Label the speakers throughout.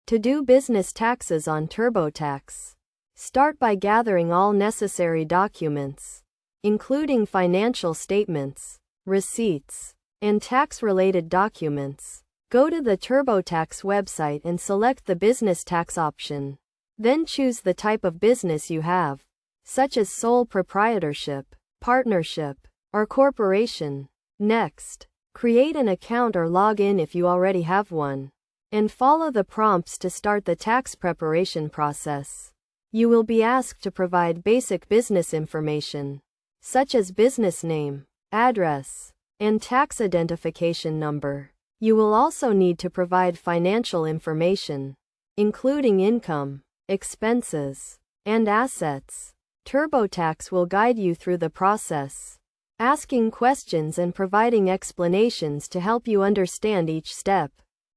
Speaker 1: To do business taxes on TurboTax, start by gathering all necessary documents, including financial statements, receipts, and tax-related documents. Go to the TurboTax website and select the business tax option. Then choose the type of business you have, such as sole proprietorship, partnership, or corporation. Next, create an account or log in if you already have one, and follow the prompts to start the tax preparation process. You will be asked to provide basic business information, such as business name, address, and tax identification number. You will also need to provide financial information, including income, expenses, and assets. TurboTax will guide you through the process, asking questions and providing explanations to help you understand each step.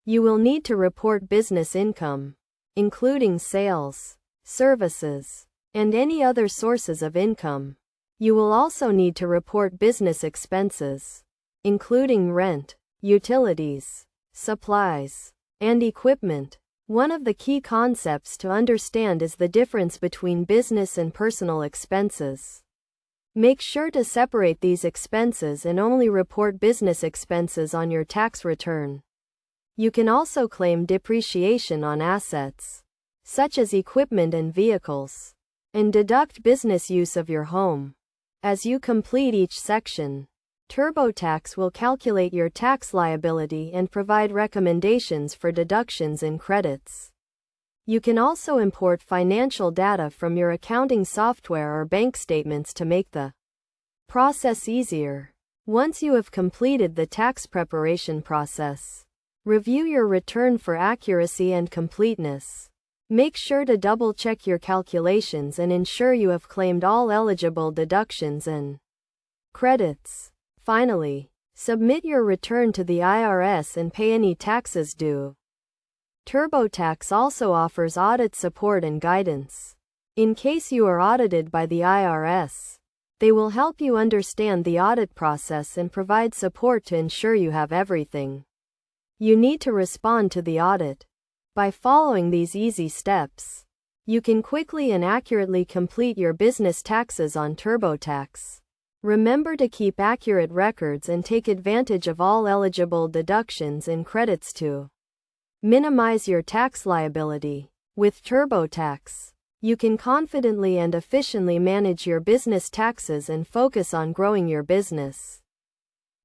Speaker 1: You will need to report business income, including sales, services, and any other sources of income. You will also need to report business expenses, including rent, utilities, supplies, and equipment. One of the key concepts to understand is the difference between business and personal expenses. Make sure to separate these expenses and only report business expenses on your tax return. You can also claim depreciation on assets, such as equipment and vehicles, and deduct business use of your home. As you complete each section, TurboTax will calculate your tax liability and provide recommendations for deductions and credits. You can also import financial data from your accounting software or bank statements to make the process easier. Once you have completed the tax preparation process, review your return for accuracy and completeness. Make sure to double-check your calculations and ensure you have claimed all eligible deductions and credits. Finally, submit your return to the IRS and pay any taxes due. TurboTax also offers audit support and guidance. In case you are audited by the IRS, they will help you understand the audit process and provide support to ensure you have everything you need to respond to the audit. By following these easy steps, you can quickly and accurately complete your business taxes on TurboTax. Remember to keep accurate records and take advantage of all eligible deductions and credits to minimize your tax liability. With TurboTax, you can confidently and efficiently manage your business taxes and focus on growing your business.